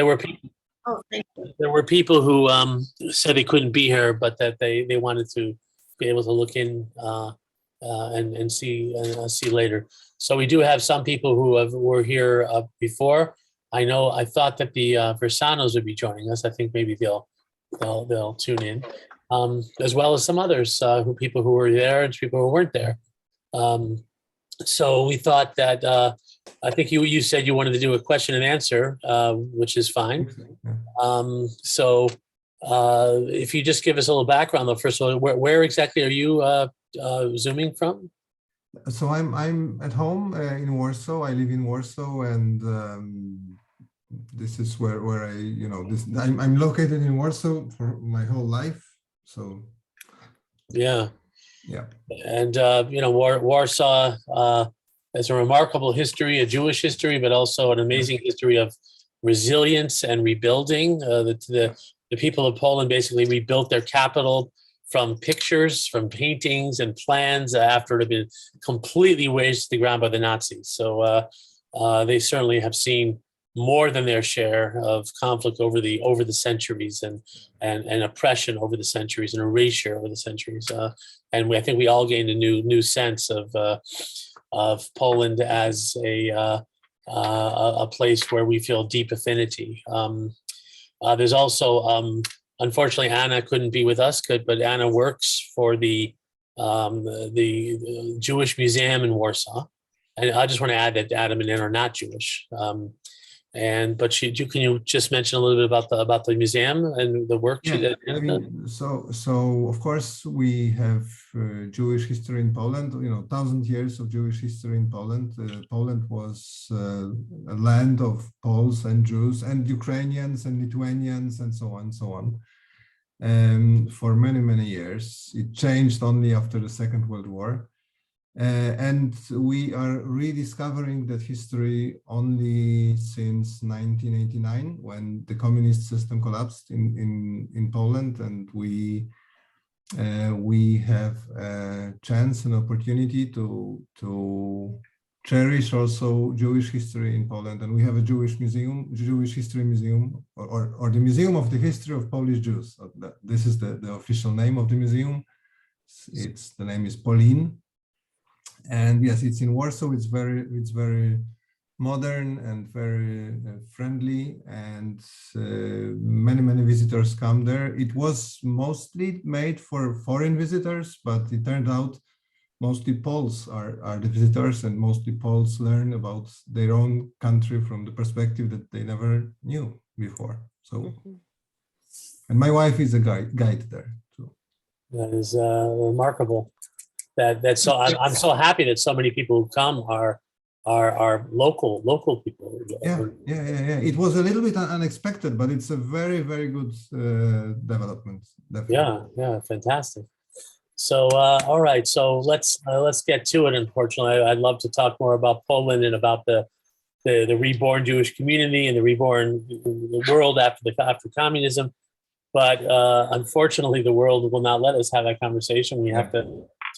there were people. Oh, thank you. There were people who said they couldn't be here, but that they wanted to be able to look in and see later. So we do have some people who were here before. I thought that the Versanos would be joining us. I think maybe they'll tune in, as well as some others people who were there and people who weren't there. So we thought that I think you said you wanted to do a question and answer, which is fine. So if you just give us a little background, though, first of all, where exactly are you Zooming from? So I'm at home in Warsaw. I live in Warsaw, and this is where I'm located in Warsaw for my whole life. So yeah. And Warsaw has a remarkable history, a Jewish history, but also an amazing history of resilience and rebuilding. The people of Poland basically rebuilt their capital from pictures, from paintings and plans after it had been completely razed to the ground by the Nazis. So they certainly have seen more than their share of conflict over the centuries and oppression over the centuries and erasure over the centuries. And I think we all gained a new sense of Poland as a place where we feel deep affinity. There's also, unfortunately, Anna couldn't be with us, but Anna works for the Jewish Museum in Warsaw. And I just want to add that Adam and Anna are not Jewish. But can you just mention a little bit about the museum and the work? Yeah, so of course we have Jewish history in Poland. 1,000 years of Jewish history in Poland. Poland was a land of Poles and Jews and Ukrainians and Lithuanians and so on. For many years. It changed only after the Second World War. And we are rediscovering that history only since 1989, when the communist system collapsed in Poland, and we have a chance and opportunity to cherish also Jewish history in Poland. And we have a Jewish history museum, or the Museum of the History of Polish Jews. This is the official name of the museum. The name is Polin. And yes, it's in Warsaw. It's very modern and very friendly, and many visitors come there. It was mostly made for foreign visitors, but it turned out mostly Poles are the visitors, and mostly Poles learn about their own country from the perspective that they never knew before. So, and my wife is a guide there too. That is remarkable. I'm so happy that so many people who come are local people. Yeah. It was a little bit unexpected, but it's a very good development. Definitely. Yeah, fantastic. So all right, so let's get to it. Unfortunately, I'd love to talk more about Poland and about the reborn Jewish community and the world after communism. But unfortunately, the world will not let us have that conversation. We have to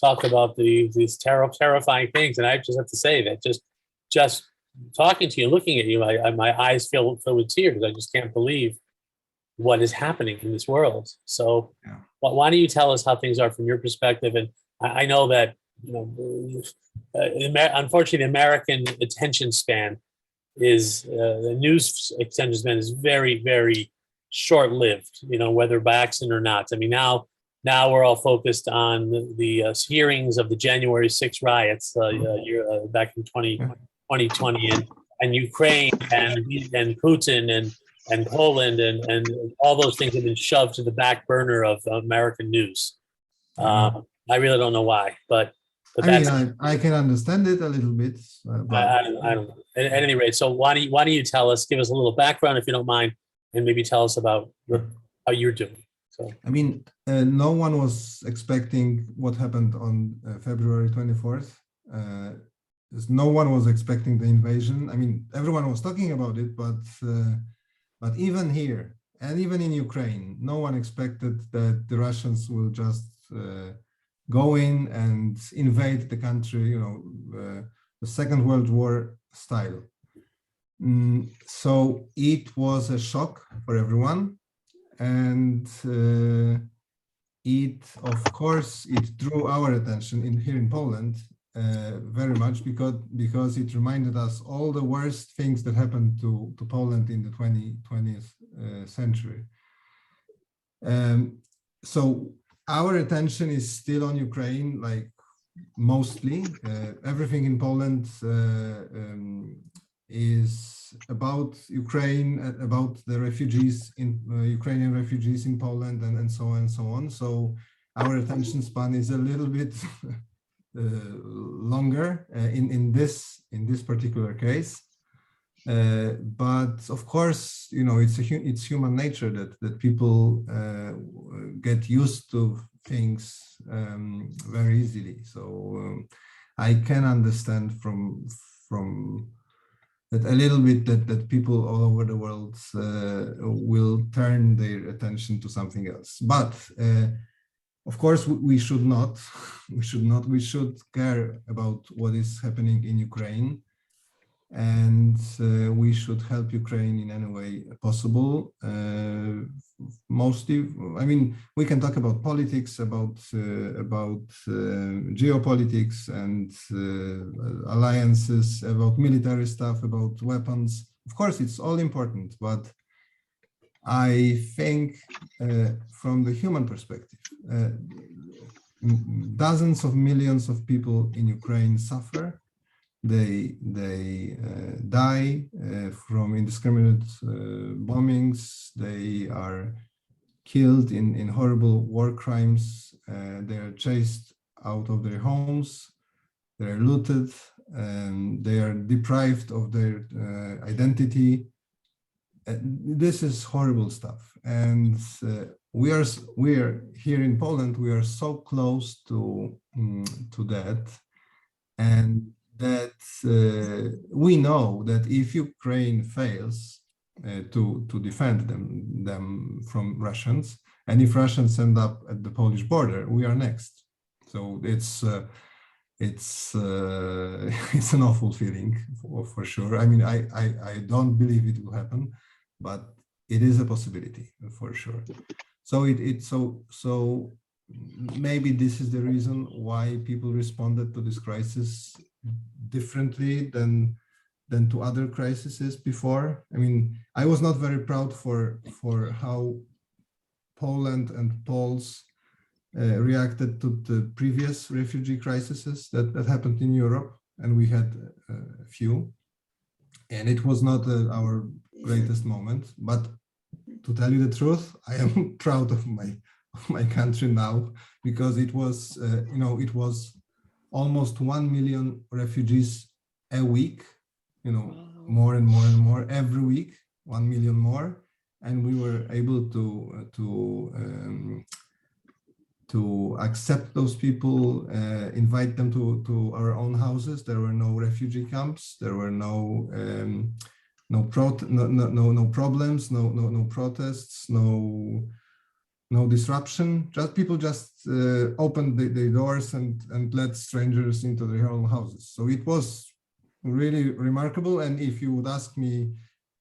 talk about these terrifying things. And I just have to say that just talking to you, looking at you, my eyes fill with tears. I just can't believe what is happening in this world. So why don't you tell us how things are from your perspective? And I know that, unfortunately, the American attention span is, the news attention span is very short-lived, whether by accident or not. I mean, now we're all focused on the hearings of the January 6 riots back in 2020 and Ukraine and Putin and Poland and all those things have been shoved to the back burner of American news. I really don't know why, but that's, I can understand it a little bit. I don't know. At any rate, so why don't you tell us, give us a little background if you don't mind, and maybe tell us about how you're doing. So I mean, no one was expecting what happened on February 24th. No one was expecting the invasion. I mean, everyone was talking about it, but even here and even in Ukraine, no one expected that the Russians will just go in and invade the country, the Second World War style. So it was a shock for everyone, and it, of course, it drew our attention here in Poland very much because it reminded us all the worst things that happened to Poland in the 20th century. So our attention is still on Ukraine, like mostly. Everything in Poland is about Ukraine, about the refugees in Ukrainian refugees in Poland, and so on and so on. So our attention span is a little bit longer in this particular case. But of course, you know, it's human nature that people get used to things very easily. So I can understand from that a little bit that people all over the world will turn their attention to something else. But of course, we should not. We should care about what is happening in Ukraine, and we should help Ukraine in any way possible. Mostly, I mean, we can talk about politics, about geopolitics and alliances, about military stuff, about weapons. Of course, it's all important, but I think from the human perspective, dozens of millions of people in Ukraine suffer. They die from indiscriminate bombings. They are killed in horrible war crimes. They are chased out of their homes. They are looted. They are deprived of their identity. This is horrible stuff. And we are here in Poland. We are so close to that, and that we know that if Ukraine fails to defend them from Russians, and if Russians end up at the Polish border, we are next. So it's an awful feeling for sure. I mean, I don't believe it will happen, but it is a possibility for sure. So so maybe this is the reason why people responded to this crisis differently than to other crises before. I mean, I was not very proud for how Poland and Poles reacted to the previous refugee crises that happened in Europe, and we had a few, and it was not our greatest moment. But to tell you the truth, I am proud of my country now, because it was it was almost 1 million refugees a week, more and more and more every week, 1 million more, and we were able to accept those people, invite them to our own houses. There were no refugee camps. There were no problems, no protests, no disruption. Just people opened the doors and let strangers into their own houses. So it was really remarkable. And if you would ask me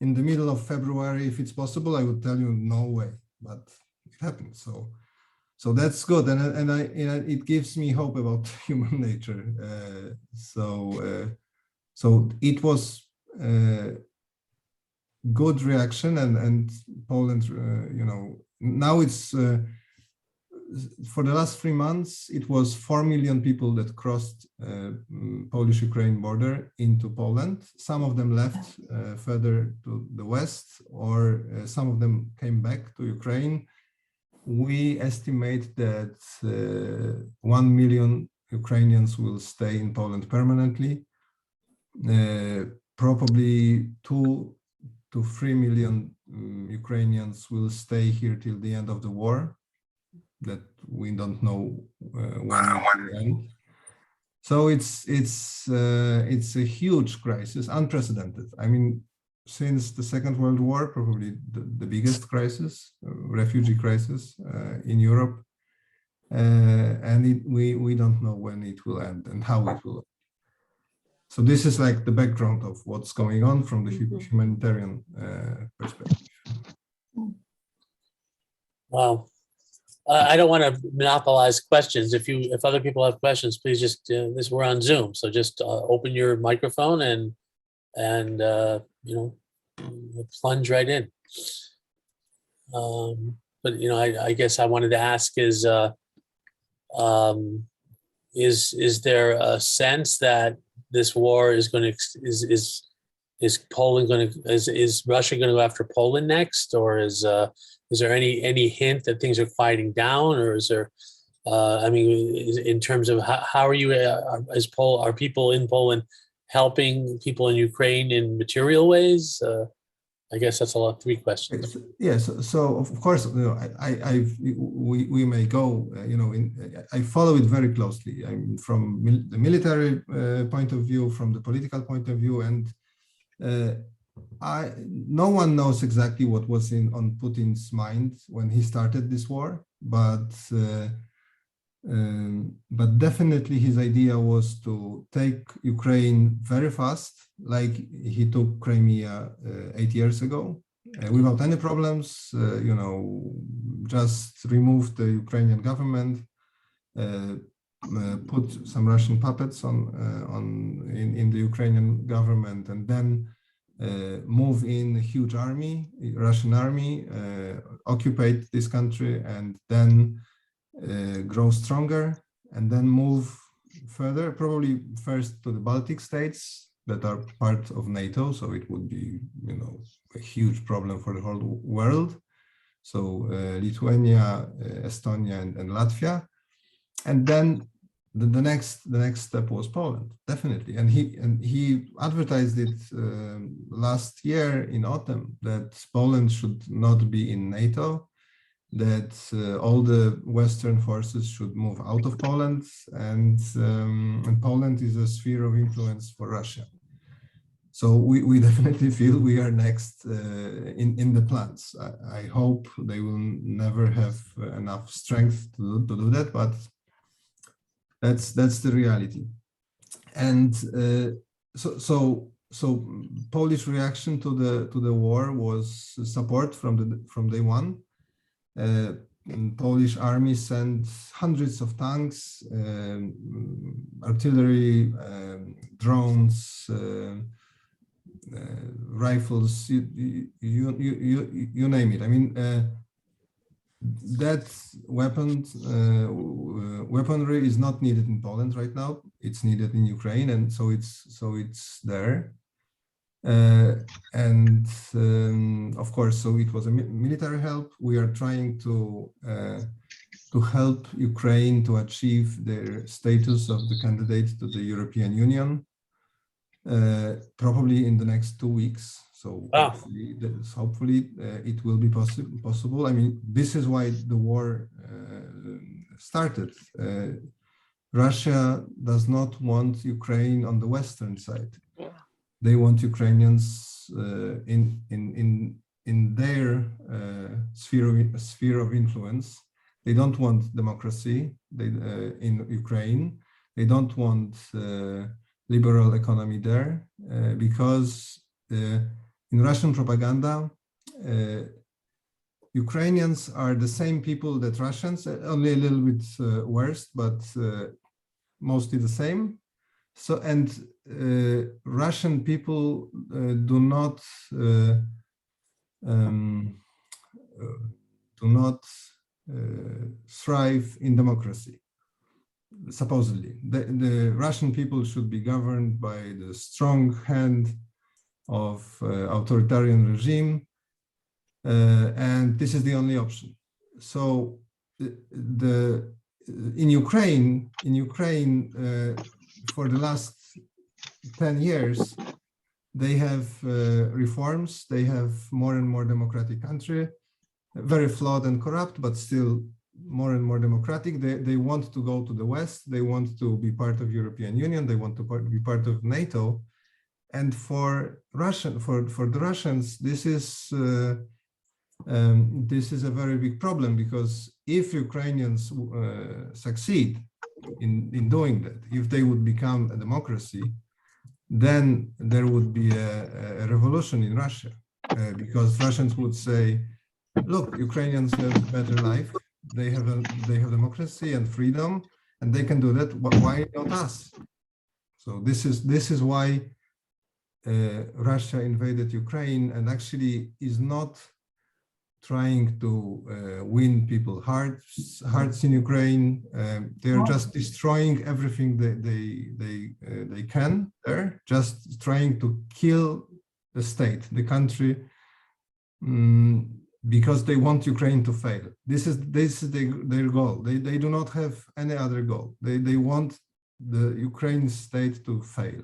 in the middle of February if it's possible, I would tell you no way. But it happened. So that's good, and it gives me hope about human nature. So it was good reaction, and Poland, now it's for the last 3 months, it was 4 million people that crossed Polish-Ukraine border into Poland. Some of them left further to the west, or some of them came back to Ukraine. We estimate that 1 million Ukrainians will stay in Poland permanently. Probably 2 to 3 million Ukrainians will stay here till the end of the war, that we don't know when it will end. So it's a huge crisis, unprecedented. I mean, since the Second World War, probably the biggest crisis, refugee crisis in Europe, and we don't know when it will end and how it will end. So this is like the background of what's going on from the humanitarian perspective. Wow. I don't want to monopolize questions. If other people have questions, please just we're on Zoom, so just open your microphone and plunge right in. But I guess I wanted to ask is there a sense that this war is going to is Poland going to is Russia going to go after Poland next, or is there any hint that things are quieting down, or is there in terms of how are you are people in Poland helping people in Ukraine in material ways? I guess that's three questions. Yes. So of course, we may go. I follow it very closely. I mean, from the military point of view, from the political point of view, and no one knows exactly what was on Putin's mind when he started this war, but definitely his idea was to take Ukraine very fast, like he took Crimea 8 years ago, without any problems. Just removed the Ukrainian government, put some Russian puppets in the Ukrainian government, and then move in a huge army, Russian army, occupy this country, and then grow stronger, and then move further, probably first to the Baltic states that are part of NATO. So it would be, a huge problem for the whole world. So Lithuania, Estonia, and Latvia, and then the next step was Poland, definitely. And he advertised it last year in autumn that Poland should not be in NATO, that all the Western forces should move out of Poland, and Poland is a sphere of influence for Russia. So we definitely feel we are next in the plans. I hope they will never have enough strength to do that, but that's the reality. And so Polish reaction to the war was support from day one. Polish army sent hundreds of tanks, artillery, drones, rifles, you name it. I mean, that weaponry is not needed in Poland right now. It's needed in Ukraine, and so it's there. And of course, so it was a military help. We are trying to help Ukraine to achieve their status of the candidate to the European Union, probably in the next 2 weeks. So hopefully it will be possible. I mean, this is why the war started. Russia does not want Ukraine on the Western side. They want Ukrainians in their sphere of influence. They don't want democracy in Ukraine. They don't want liberal economy there because in Russian propaganda, Ukrainians are the same people that Russians, only a little bit worse, but mostly the same. So, and Russian people do not thrive in democracy. Supposedly, the Russian people should be governed by the strong hand of authoritarian regime, and this is the only option. So, in Ukraine, for the last 10 years, they have reforms. They have more and more democratic country, very flawed and corrupt, but still more and more democratic. They want to go to the West. They want to be part of European Union. They want to be part of NATO. And for the Russians, this is a very big problem, because if Ukrainians succeed in doing that, if they would become a democracy, then there would be a revolution in Russia, because Russians would say, look, Ukrainians have a better life. They have democracy and freedom, and they can do that. Why not us? So this is why Russia invaded Ukraine, and actually is not trying to win people's hearts in Ukraine. They're just destroying everything they can there, just trying to kill the state, the country, because they want Ukraine to fail. This is their goal. They do not have any other goal. They want the Ukraine state to fail.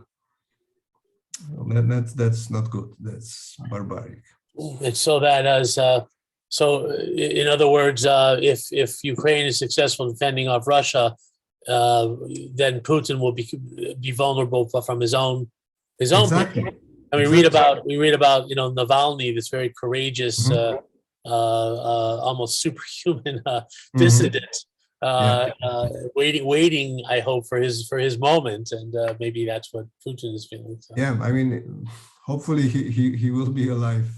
That's not good. That's barbaric. And so that as in other words, if Ukraine is successful in fending off Russia, then Putin will be vulnerable from his own. Exactly. And we read about Navalny, this very courageous, almost superhuman dissident, waiting. I hope for his moment, and maybe that's what Putin is feeling. So. Yeah, I mean, hopefully he will be alive.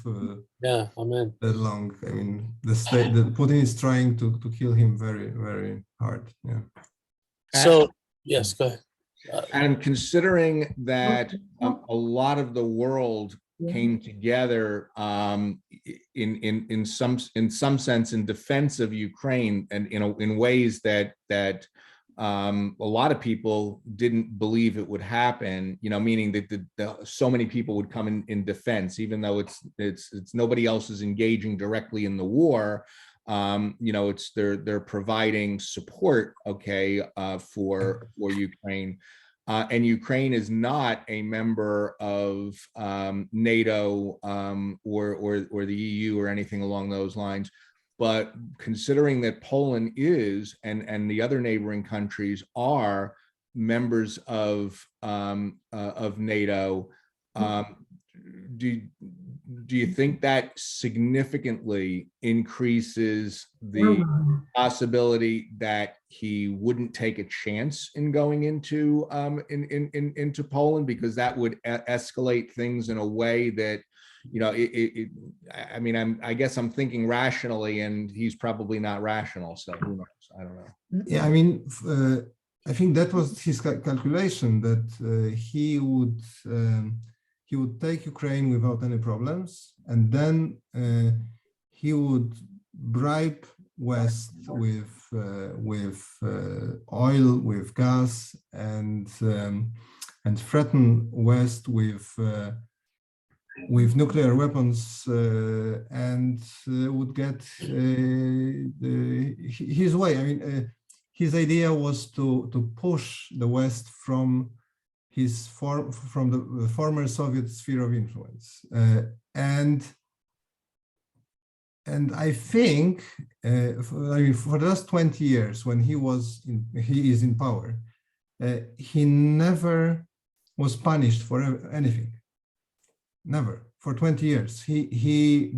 Amen. That long. I mean, Putin is trying to kill him very, very hard. Yeah. So yes, go ahead. And considering that a lot of the world came together in some sense in defense of Ukraine, and in ways that a lot of people didn't believe it would happen, meaning that so many people would come in defense, even though it's nobody else is engaging directly in the war. They're providing support, for Ukraine. And Ukraine is not a member of NATO or the EU or anything along those lines. But considering that Poland is, and the other neighboring countries are members of NATO, do you think that significantly increases the possibility that he wouldn't take a chance in going into Poland, because that would escalate things in a way that, I guess I'm thinking rationally, and he's probably not rational. So who knows? I don't know. Yeah, I mean, I think that was his calculation, that he would take Ukraine without any problems, and then he would bribe West with oil, with gas, and threaten West with nuclear weapons, and would get his way. I mean, his idea was to push the West from the former Soviet sphere of influence, and I think, for the last 20 years, when he is in power, he never was punished for anything. Never. For 20 years, he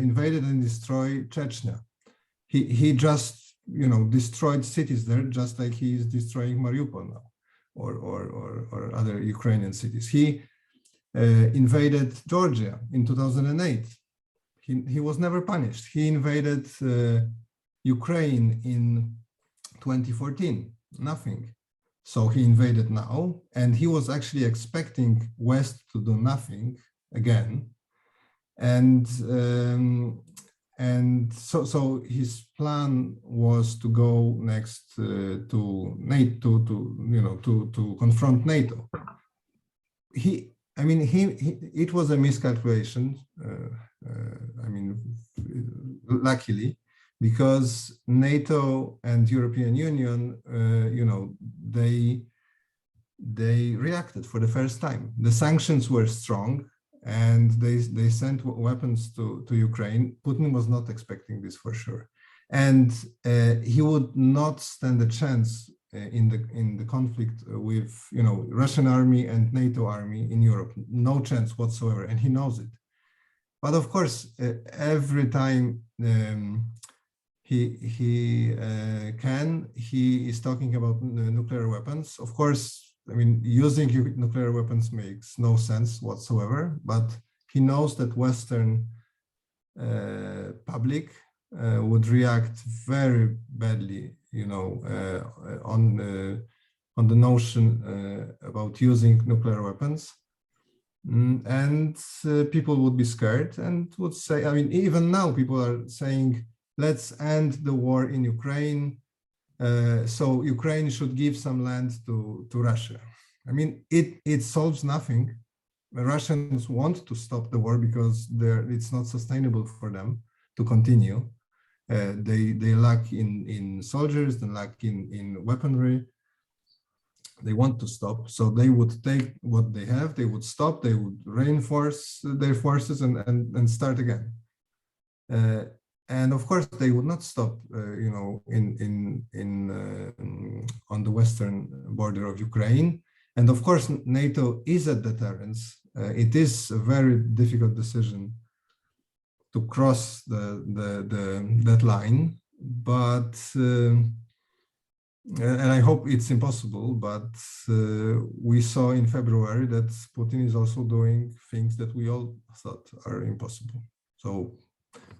invaded and destroyed Chechnya. He just destroyed cities there, just like he is destroying Mariupol now, or other Ukrainian cities. He invaded Georgia in 2008. He was never punished. He invaded Ukraine in 2014. Nothing. So he invaded now, and he was actually expecting West to do nothing again, and so his plan was to go next to NATO, to confront NATO. It was a miscalculation. Luckily, because NATO and European Union, they reacted for the first time. The sanctions were strong, and they sent weapons to Ukraine. Putin was not expecting this, for sure, and he would not stand a chance in the conflict with Russian army and NATO army in Europe. No chance whatsoever, and he knows it. But of course, every time he is talking about nuclear weapons. Of course, I mean, using nuclear weapons makes no sense whatsoever, but he knows that Western public would react very badly, you know, on the notion about using nuclear weapons. And people would be scared and would say, I mean, even now people are saying, let's end the war in Ukraine. So Ukraine should give some land to Russia. I mean, it solves nothing. The Russians want to stop the war because it's not sustainable for them to continue. They lack in soldiers, they lack in weaponry. They want to stop, so they would take what they have, they would stop, they would reinforce their forces and start again. And of course, they would not stop, you know, on the western border of Ukraine. And of course, NATO is a deterrence. It is a very difficult decision to cross that line, but. And I hope it's impossible, but we saw in February that Putin is also doing things that we all thought are impossible. So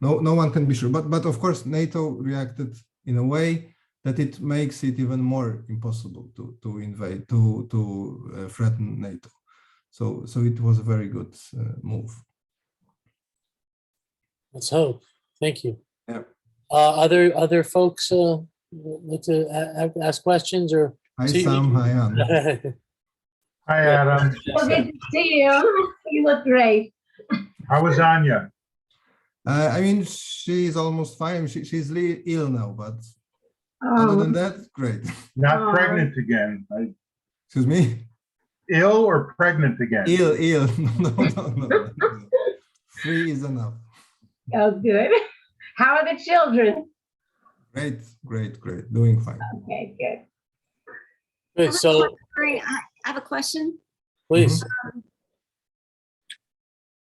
no one can be sure. But of course, NATO reacted in a way that it makes it even more impossible to invade, to threaten NATO. So it was a very good move. Let's hope. Thank you. Yeah. Other folks like to ask questions or? Hi, Sam. Hi, Anne. Hi, Adam. Well, good to see you. You look great. How was Anya? I mean, she's almost fine. She's ill now, but other than that, great. Not pregnant again. Excuse me? Ill or pregnant again? Ill. No. 3 is enough. Oh, good. How are the children? Great. Doing fine. Okay, good. Good, so I have a question. please.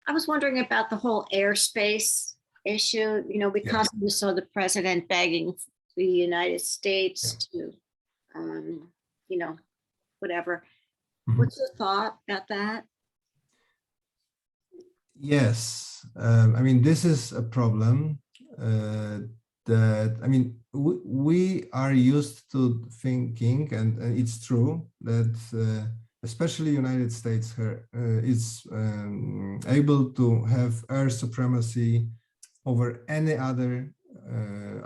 I was wondering about the whole airspace issue, you know, because we saw the president begging the United States to, you know, whatever. What's your thought about that? Yes. I mean, this is a problem that, I mean, we are used to thinking, and it's true, that especially United States is able to have air supremacy over any other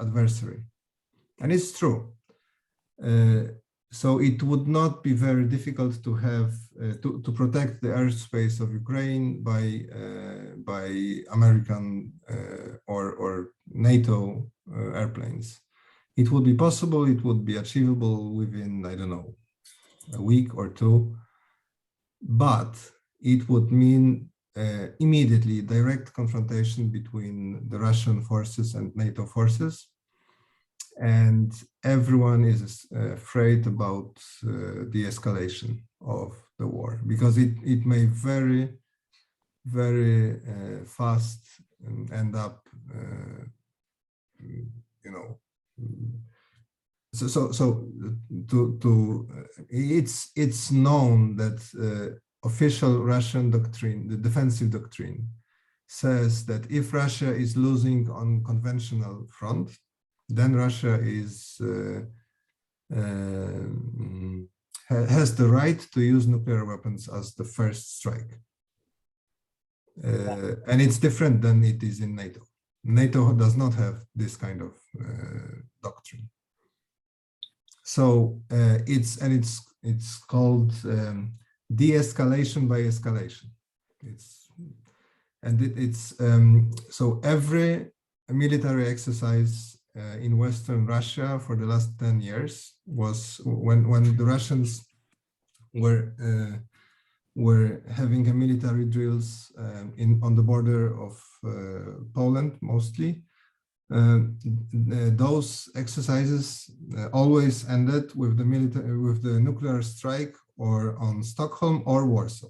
adversary. And it's true. So it would not be very difficult to have to protect the airspace of Ukraine by American or NATO airplanes. It would be possible. It would be achievable within, I don't know, a week or two, but it would mean immediately direct confrontation between the Russian forces and NATO forces. And everyone is afraid about the escalation of the war, because it may very fast end up, you know. So it's known that official Russian doctrine, the defensive doctrine, says that if Russia is losing on conventional front, then Russia has the right to use nuclear weapons as the first strike. And it's different than it is in NATO. NATO does not have this kind of doctrine. So it's called de-escalation by escalation. So every military exercise in Western Russia for the last 10 years was when the Russians were having a military drills on the border of Poland mostly. Those exercises always ended with the nuclear strike, or on Stockholm or Warsaw,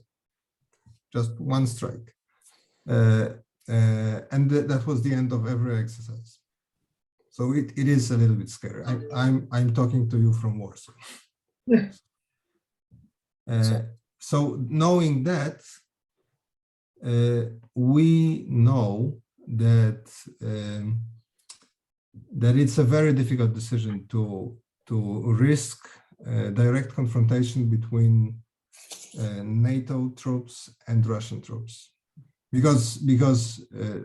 just one strike, and that was the end of every exercise. So it is a little bit scary. I'm talking to you from Warsaw. So knowing that, we know that that it's a very difficult decision to risk direct confrontation between NATO troops and Russian troops, because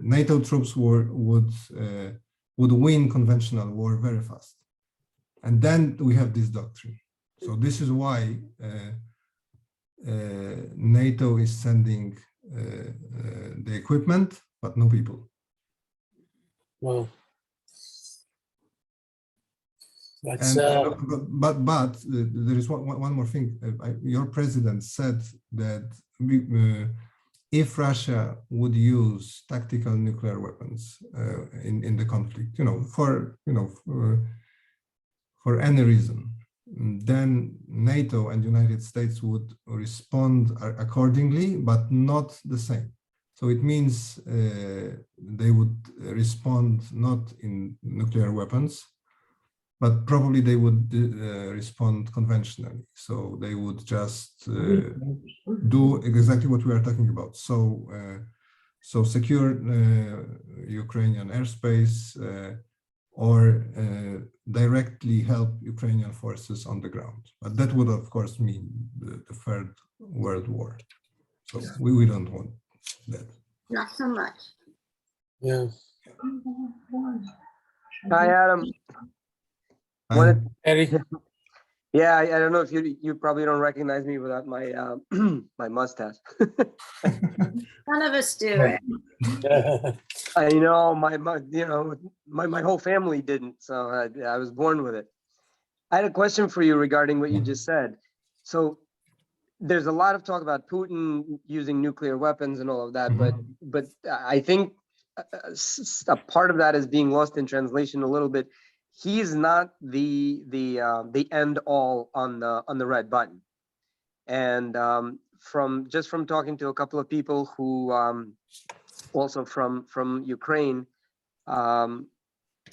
NATO troops would win conventional war very fast, and then we have this doctrine. So this is why NATO is sending the equipment, but no people. Well, that's But there is one more thing. Your president said that if Russia would use tactical nuclear weapons in the conflict, for any reason, then NATO and United States would respond accordingly, but not the same. So it means they would respond not in nuclear weapons, but probably they would respond conventionally. So they would just do exactly what we are talking about. So secure Ukrainian airspace or directly help Ukrainian forces on the ground. But that would, of course, mean the Third World War. So we don't want that. Not so much. yeah. Hi, Adam. Eddie, Yeah, I don't know if you probably don't recognize me without my my mustache. None of us do. Right? I know my whole family didn't, so I was born with it. I had a question for you regarding what you just said. So there's a lot of talk about Putin using nuclear weapons and all of that, but I think a part of that is being lost in translation a little bit. He's not the end all on the red button, and from talking to a couple of people who also from Ukraine,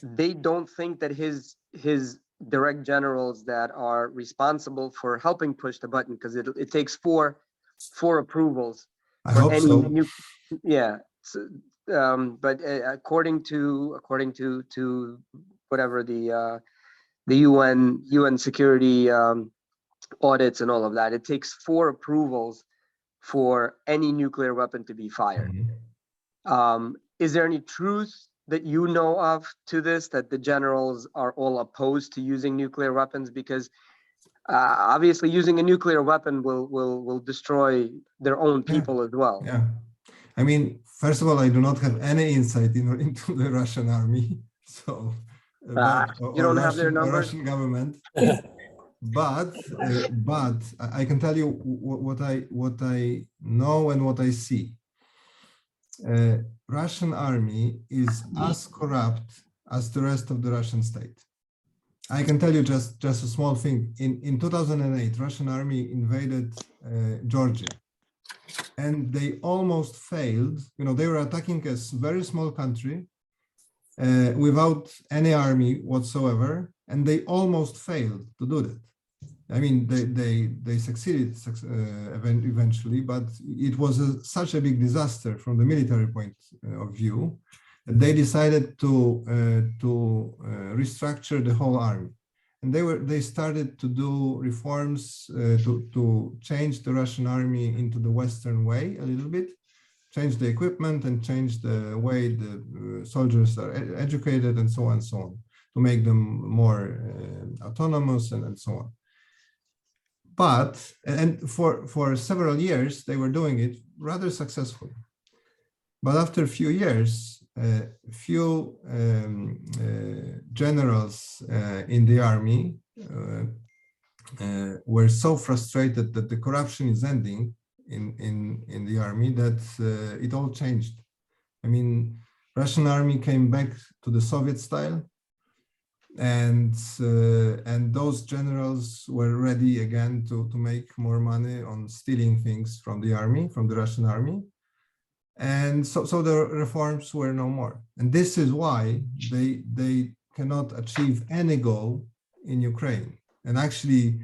they don't think that his direct generals that are responsible for helping push the button, because it takes four approvals. I hope so. Yeah. So, but according to whatever the UN security audits and all of that, it takes 4 approvals for any nuclear weapon to be fired. Is there any truth that you know of to this, that the generals are all opposed to using nuclear weapons? Because obviously using a nuclear weapon will destroy their own people as well. Yeah. I mean, first of all, I do not have any insight into the Russian army. So you don't have their numbers? Russian government. But I can tell you what I know and what I see. Russian army is as corrupt as the rest of the Russian state. I can tell you just a small thing. In 2008, Russian army invaded Georgia, and they almost failed. They were attacking a very small country without any army whatsoever, and they almost failed to do that. I mean, they succeeded eventually, but it was such a big disaster from the military point of view that they decided to restructure the whole army, and they started to do reforms to change the Russian army into the Western way a little bit, change the equipment and change the way the soldiers are educated and so on, to make them more autonomous and so on. But for several years they were doing it rather successfully. But after a few years, few generals in the army were so frustrated that the corruption is ending in the army that it all changed. I mean, Russian army came back to the Soviet style, and those generals were ready again to make more money on stealing things from the army, from the Russian army. And so the reforms were no more. And this is why they cannot achieve any goal in Ukraine. And actually,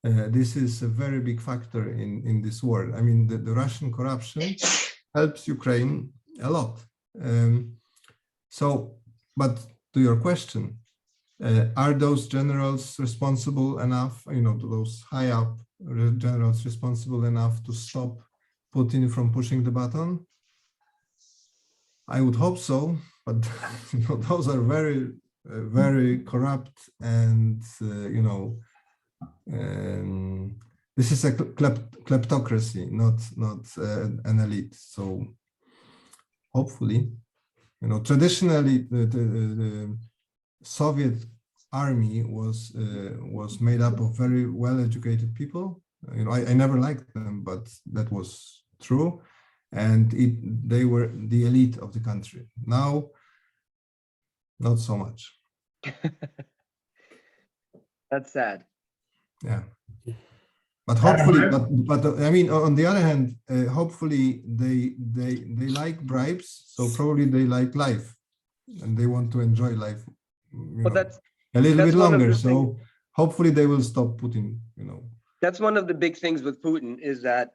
this is a very big factor in this war. I mean, the Russian corruption helps Ukraine a lot. But to your question, are those generals responsible enough, those high up generals responsible enough to stop Putin from pushing the button? I would hope so, but those are very, very corrupt, and this is a kleptocracy, not an elite. So hopefully, traditionally the Soviet army was made up of very well-educated people. I never liked them, but that was true, and they were the elite of the country. Now, not so much. That's sad. Yeah, but hopefully, but I mean, on the other hand, hopefully they like bribes, so probably they like life, and they want to enjoy life. But that's a little bit longer. So things. Hopefully they will stop Putin. That's one of the big things with Putin, is that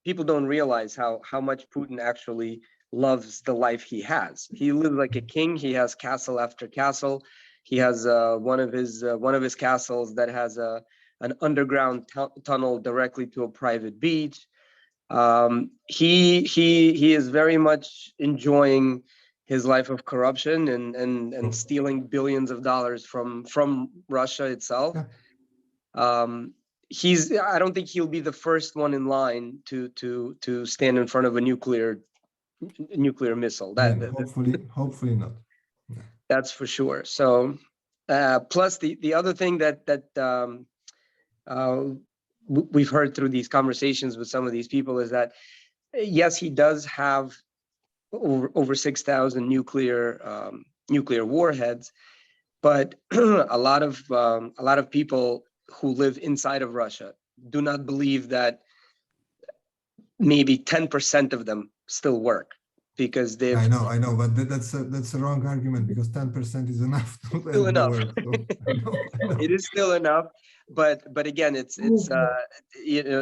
people don't realize how much Putin actually loves the life he has. He lives like a king. He has castle after castle. He has one of his castles that has an underground tunnel directly to a private beach. He is very much enjoying his life of corruption and stealing billions of dollars from Russia itself. I don't think he'll be the first one in line to stand in front of a nuclear missile. Hopefully not. Yeah. That's for sure. So plus the other thing that we've heard through these conversations with some of these people is that yes, he does have over 6,000 nuclear warheads, but a lot of people who live inside of Russia do not believe that maybe 10% of them still work, because they've. I know, but that's a wrong argument, because 10% is enough to still enough. Work, so I know. It is still enough, but again, it's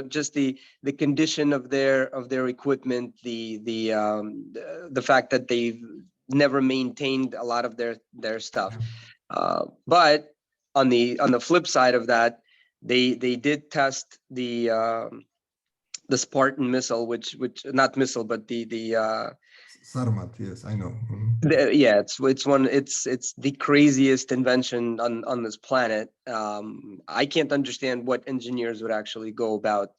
just the condition of their equipment, the fact that they've never maintained a lot of their stuff. But on the flip side of that, they did test the Spartan missile, which not missile, but the Sarmat, yes, I know. It's the craziest invention on this planet. I can't understand what engineers would actually go about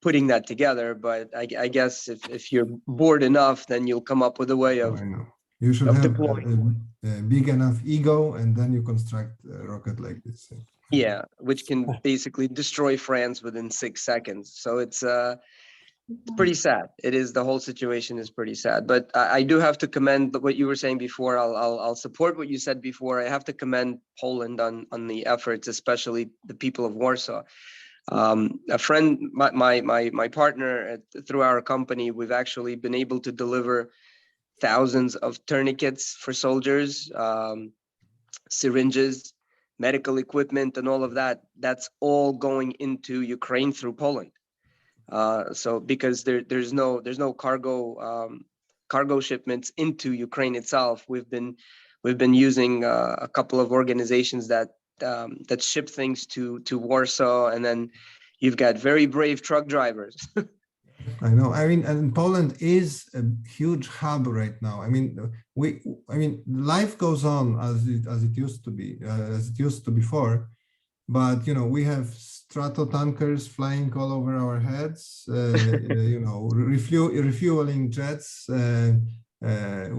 putting that together, but I guess if you're bored enough, then you'll come up with a way of. I know. You should have a big enough ego, and then you construct a rocket like this. Yeah, which can basically destroy France within 6 seconds. So it's pretty sad. It is, the whole situation is pretty sad. But I do have to commend what you were saying before. I'll support what you said before. I have to commend Poland on the efforts, especially the people of Warsaw. A friend, my partner through our company, we've actually been able to deliver thousands of tourniquets for soldiers, syringes, medical equipment, and all of that. That's all going into Ukraine through Poland. So because there's no cargo shipments into Ukraine itself, we've been using a couple of organizations that ship things to Warsaw, and then you've got very brave truck drivers. I know. I mean, and Poland is a huge hub right now. I mean, life goes on as it used to be, as it used to before. But we have strato tankers flying all over our heads. Refueling jets.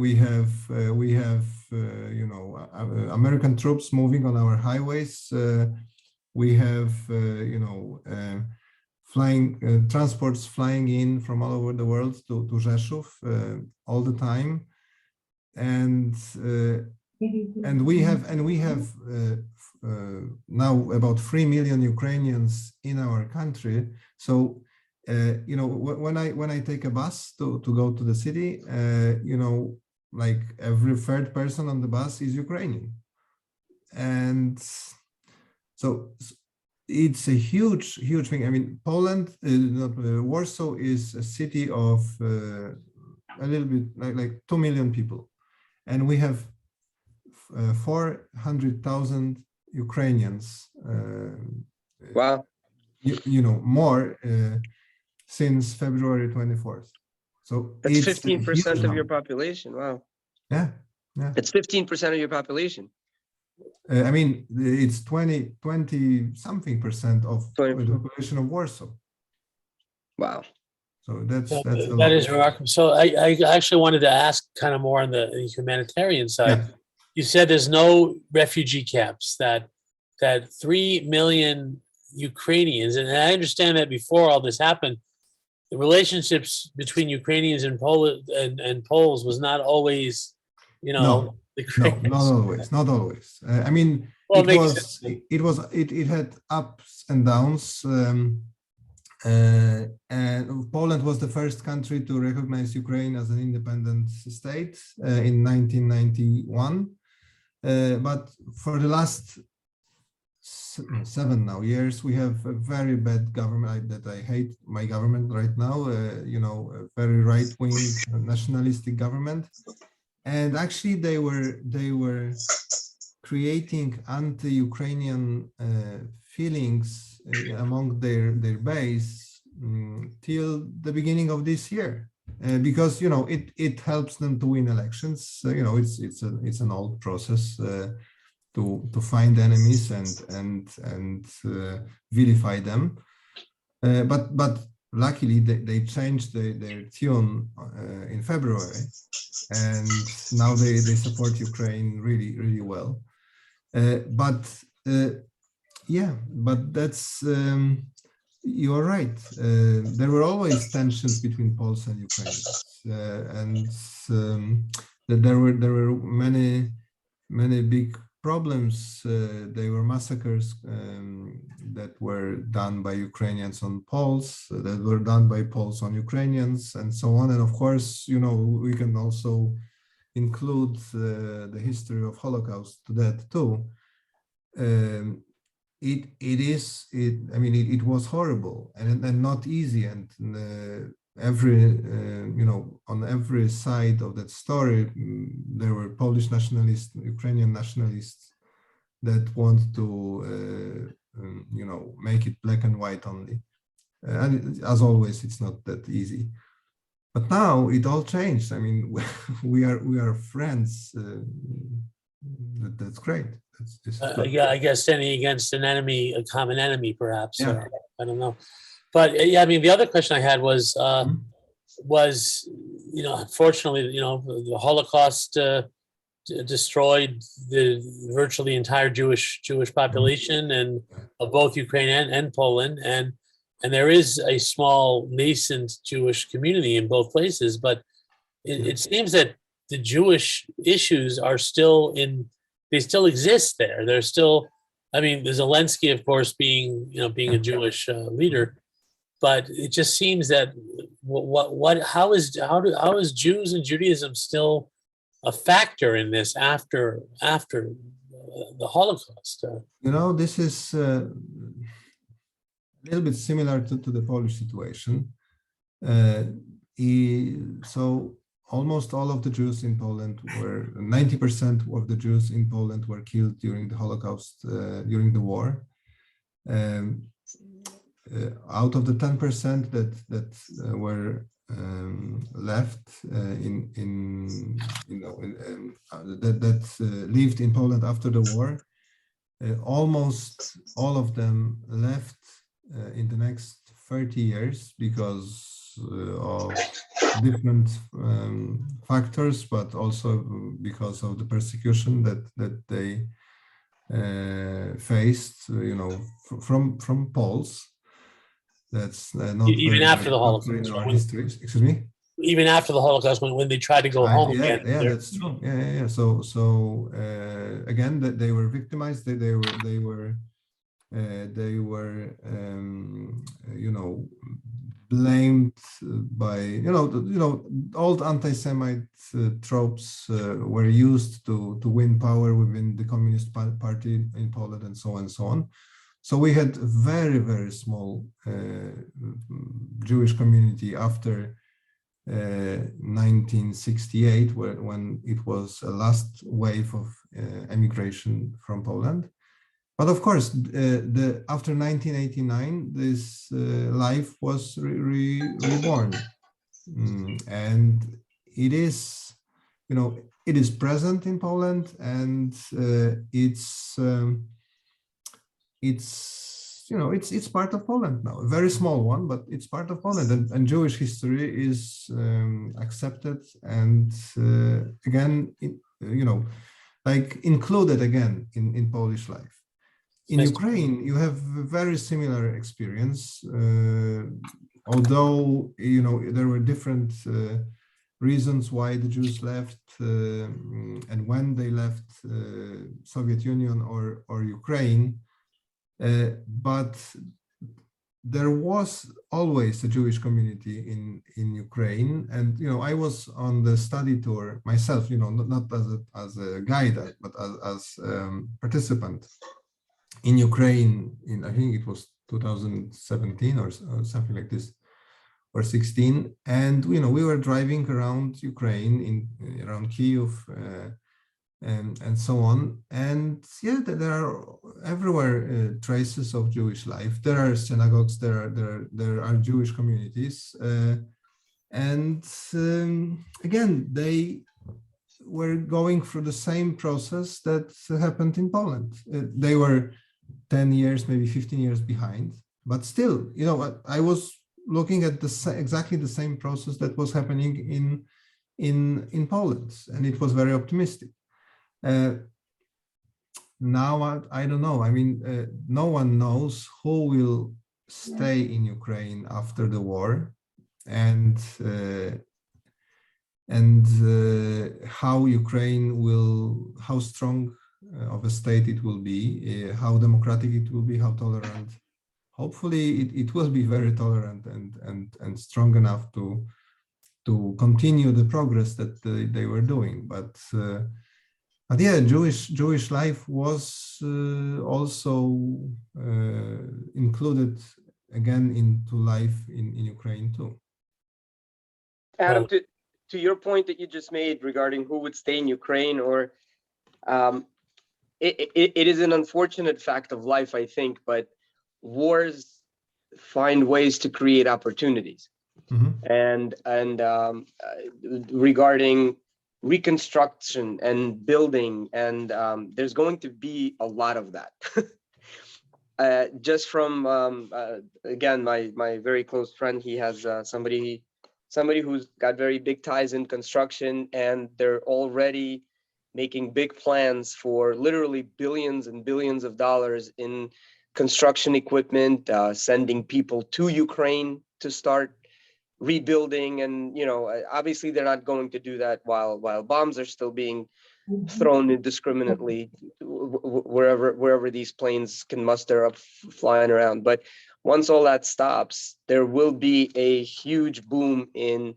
We have American troops moving on our highways. We have flying transports flying in from all over the world to Rzeszów all the time, and we have now about 3 million Ukrainians in our country. So when I take a bus to go to the city, like every third person on the bus is Ukrainian, and it's a huge thing. I mean, Poland, Warsaw is a city of a little bit like 2 million people, and we have 400,000 Ukrainians. Wow. More since February 24th. So That's it's a 15% huge of your number. population. Wow. Yeah. It's 15% of your population. I mean, it's 20 something percent of the population of Warsaw. Wow. So that's a That lot. is remarkable. So I actually wanted to ask kind of more on the humanitarian side. Yeah. You said there's no refugee camps, that 3 million Ukrainians, and I understand that before all this happened, the relationships between Ukrainians and Poles was not always, the No, greatest. not always. I mean, Well, it had ups and downs. And Poland was the first country to recognize Ukraine as an independent state in 1991. But for the last 7 years, we have a very bad government that I hate my government right now, a very right-wing nationalistic government. And actually they were creating anti-Ukrainian feelings among their base till the beginning of this year, because it helps them to win elections. It's an old process to find enemies and vilify them, but luckily they changed their tune in February, and now they support Ukraine really well. But that's you're right. There were always tensions between Poles and Ukrainians, and that there were many big problems. There were massacres that were done by Ukrainians on Poles, that were done by Poles on Ukrainians, and so on. And of course, we can also include the history of Holocaust to that too. It was horrible and not easy, and on every side of that story there were Polish nationalists, Ukrainian nationalists that want to make it black and white only, and as always it's not that easy. But now it all changed. I mean, we are friends. That's great. I guess standing against an enemy, a common enemy, perhaps. Yeah. I don't know. But I mean, the other question I had was, unfortunately, the Holocaust destroyed virtually the entire Jewish population, and of both Ukraine and Poland, and there is a small nascent Jewish community in both places. But it seems that the Jewish issues are still they still exist there. There's still, I mean, there's Zelensky, of course, being a Jewish leader, but it just seems that how is Jews and Judaism still a factor in this after the Holocaust? This is a little bit similar to the Polish situation. So almost all of the Jews in Poland 90% of the Jews in Poland were killed during the Holocaust, during the war. Out of the 10% that were left that lived in Poland after the war, almost all of them left in the next 30 years because of different factors, but also because of the persecution that they faced, from Poles. That's not even after the Holocaust. In our history. Excuse me. Even after the Holocaust, when they tried to go home again. Yeah, that's true. Yeah. So again, that they were victimized. They were blamed by old anti-Semite tropes were used to win power within the Communist Party in Poland, and so on and so on. So we had a very, very small Jewish community after 1968, when it was a last wave of emigration from Poland. But of course, after 1989, this life was reborn, and it is, it is present in Poland, and it's part of Poland now. A very small one, but it's part of Poland, and Jewish history is accepted and again, like included again in Polish life. In Ukraine, you have a very similar experience, although there were different reasons why the Jews left and when they left Soviet Union or Ukraine, but there was always a Jewish community in Ukraine, and I was on the study tour myself, not as a guide, but as participant in Ukraine in, I think it was 2017 or something like this, or 16, and we were driving around Ukraine, around Kyiv and so on, and yeah, there are everywhere traces of Jewish life. There are synagogues, there are Jewish communities, and again, they were going through the same process that happened in Poland. They were 10 years, maybe 15 years behind, but still, I was looking at exactly the same process that was happening in Poland, and it was very optimistic. Now I don't know. I mean, no one knows who will stay in Ukraine after the war, and how Ukraine will, how strong of a state it will be, how democratic it will be, how tolerant. Hopefully, it will be very tolerant and strong enough to continue the progress that they were doing. But yeah, Jewish life was also included again into life in Ukraine too. Adam, to your point that you just made regarding who would stay in Ukraine, or it is an unfortunate fact of life, I think, but wars find ways to create opportunities. Mm-hmm. And regarding reconstruction and building, and there's going to be a lot of that. Just from again, my very close friend, he has somebody who's got very big ties in construction, and they're already making big plans for literally billions and billions of dollars in construction equipment, sending people to Ukraine to start rebuilding. And obviously they're not going to do that while bombs are still being thrown indiscriminately wherever these planes can muster up flying around. But once all that stops, there will be a huge boom in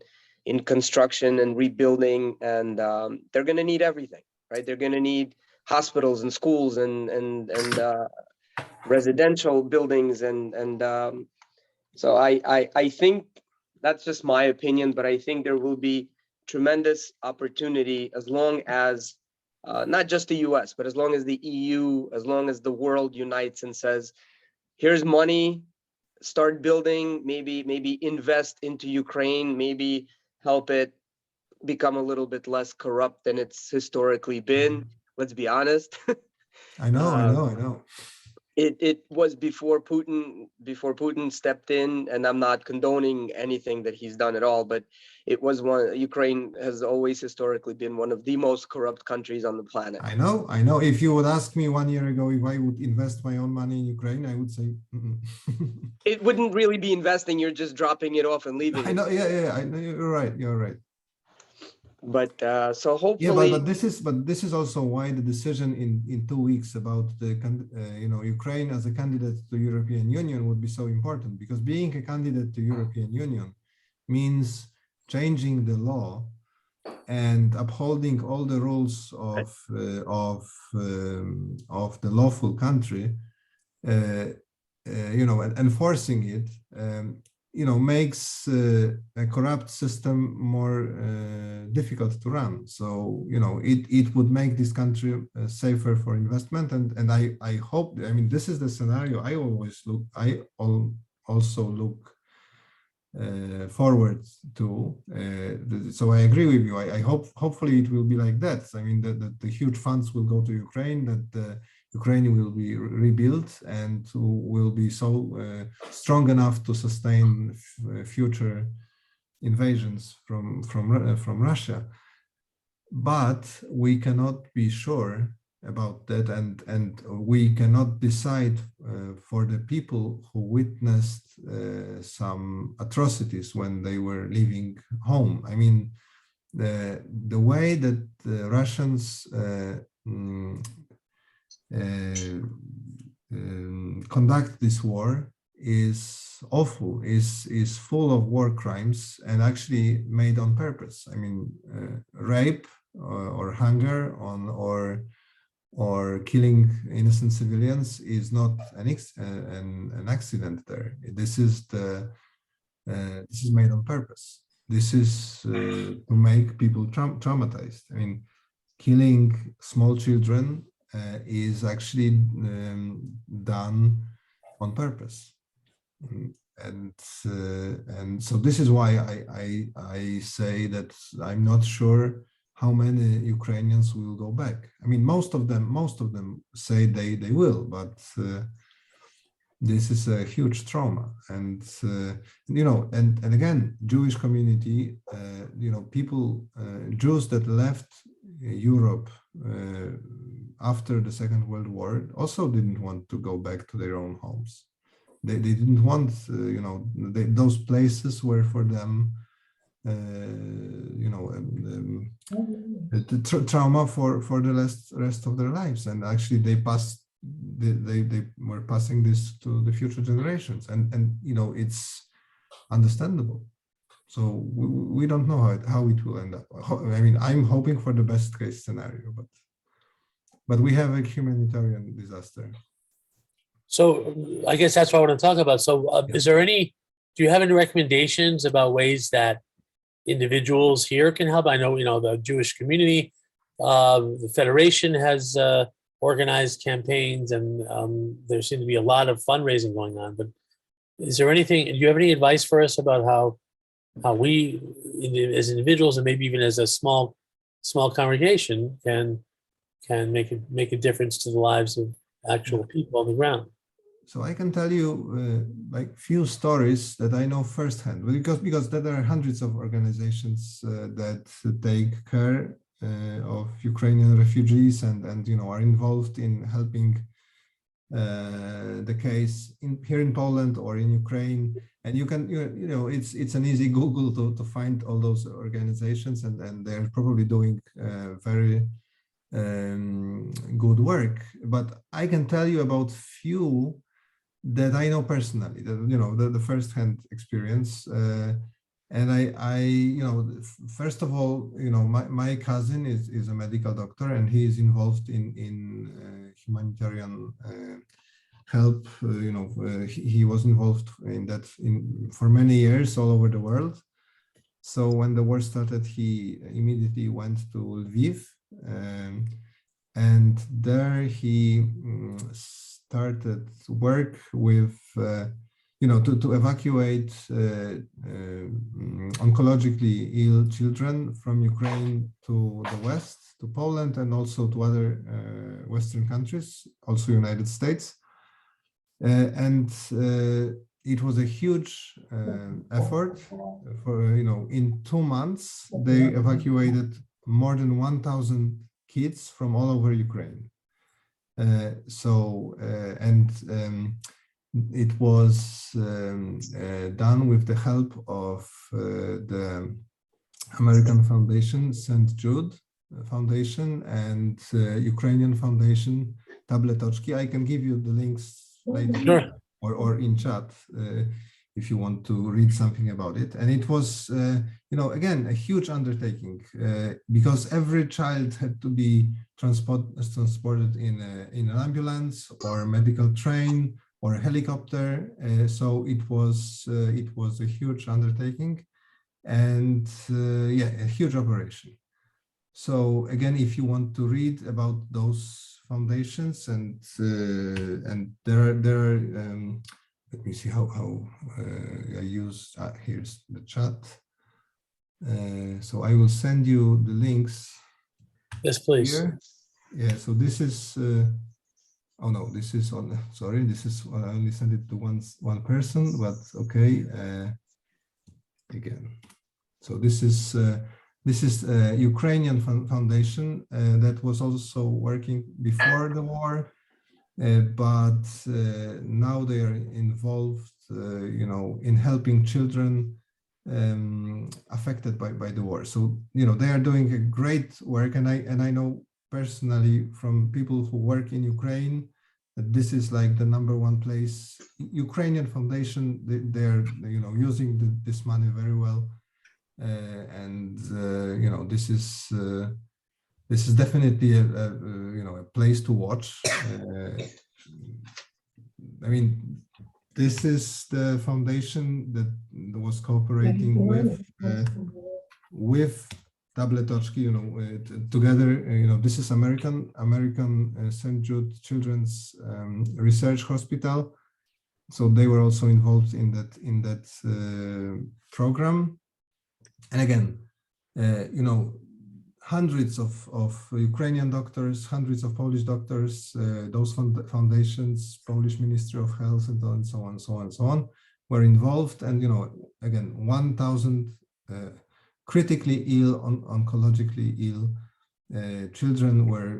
construction and rebuilding, and they're going to need everything, right? They're going to need hospitals and schools and residential buildings, and so I think that's just my opinion, but I think there will be tremendous opportunity as long as not just the US, but as long as the EU, as long as the world unites and says, here's money, start building, maybe invest into Ukraine, maybe help it become a little bit less corrupt than it's historically been. Let's be honest. I know. It was before Putin stepped in, and I'm not condoning anything that he's done at all, but it was Ukraine has always historically been one of the most corrupt countries on the planet. I know. If you would ask me 1 year ago if I would invest my own money in Ukraine, I would say it wouldn't really be investing. You're just dropping it off and leaving. I know. Yeah. I know. You're right. But so hopefully, yeah, but this is also why the decision in 2 weeks about the Ukraine as a candidate to European Union would be so important, because being a candidate to European Union means changing the law and upholding all the rules of the lawful country enforcing it, makes a corrupt system more difficult to run. So, it would make this country safer for investment. And I hope, this is the scenario I also look forward to. So I agree with you. I hope, hopefully it will be like that. That the huge funds will go to Ukraine, that Ukraine will be rebuilt and will be so strong enough to sustain future invasions from Russia. But we cannot be sure about that, and we cannot decide for the people who witnessed some atrocities when they were leaving home. The way that the Russians conduct this war is awful, is full of war crimes, and actually made on purpose. Rape or hunger or killing innocent civilians is not an accident there. This is made on purpose. This is to make people traumatized. Killing small children is actually done on purpose, and so this is why I say that I'm not sure how many Ukrainians will go back. Most of them say they will, but this is a huge trauma. And and again, Jewish community, people, Jews that left Europe after the Second World War also didn't want to go back to their own homes. They didn't want, those places were for them, trauma for the rest of their lives. And actually they were passing this to the future generations. And it's understandable. So we don't know how it will end up. I'm hoping for the best case scenario, but we have a humanitarian disaster. So I guess that's what I want to talk about. So do you have any recommendations about ways that individuals here can help? I know, the Jewish community, the Federation has organized campaigns, and there seems to be a lot of fundraising going on. But is there anything, do you have any advice for us about how we as individuals, and maybe even as a small congregation, can make a difference to the lives of actual people on the ground? So I can tell you few stories that I know firsthand, because there are hundreds of organizations that take care of Ukrainian refugees and are involved in helping the case here in Poland or in Ukraine. And you can, it's an easy Google to find all those organizations, and they're probably doing very good work. But I can tell you about few that I know personally, that the first-hand experience. And I first of all, my cousin is a medical doctor, and he is involved in humanitarian help. He was involved in that for many years all over the world. So when the war started, he immediately went to Lviv, and there he started work with, to evacuate oncologically ill children from Ukraine to the West, to Poland, and also to other Western countries, also United States. And it was a huge effort. For in 2 months, they evacuated more than 1,000 kids from all over Ukraine. It was done with the help of the American Foundation, St. Jude Foundation, and Ukrainian Foundation, Tabletochki. I can give you the links later, or in chat. if you want to read something about it. And it was, again, a huge undertaking because every child had to be transported in an ambulance or a medical train or a helicopter. So it was a huge undertaking and a huge operation. So again, if you want to read about those foundations and there are let me see how I use, here's the chat. So I will send you the links. Yes, please. Here. Yeah, so this is, oh no, this is on, sorry, this is, I only sent it to one person, but okay, again. So this is Ukrainian foundation that was also working before the war. But now they are involved, in helping children affected by the war. So, they are doing a great work, and I know personally from people who work in Ukraine that this is like the #1 place. Ukrainian foundation, they're using this money very well, and this is definitely a place to watch. I mean, this is the foundation that was cooperating with Tabletoczki, together. This is American St. Jude Children's Research Hospital, so they were also involved in that program. And again, hundreds of Ukrainian doctors, hundreds of Polish doctors, those foundations, Polish Ministry of Health, and so on, were involved. And, again, 1,000 critically ill, oncologically ill children were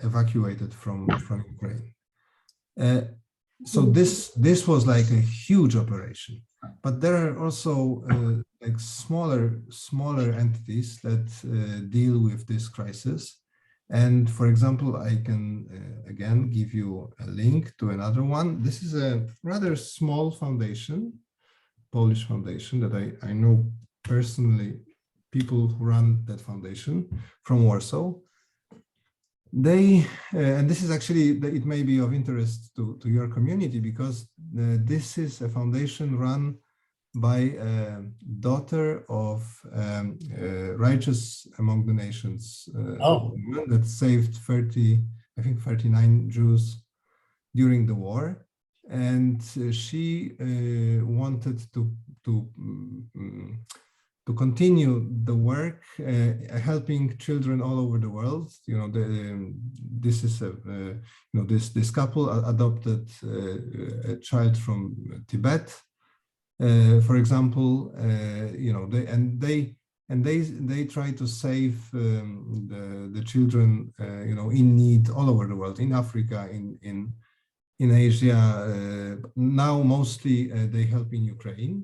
evacuated from Ukraine. So this was like a huge operation. But there are also like smaller entities that deal with this crisis. And for example, I can again give you a link to another one. This is a rather small foundation, Polish foundation, that I know personally, people who run that foundation from Warsaw. They, and this is actually, it may be of interest to your community, because this is a foundation run by a daughter of Righteous Among the Nations that saved 39 Jews during the war. And she wanted to continue the work, helping children all over the world. This is this couple adopted a child from Tibet, for example. They try to save the children, in need all over the world, in Africa, in Asia. Now mostly they help in Ukraine.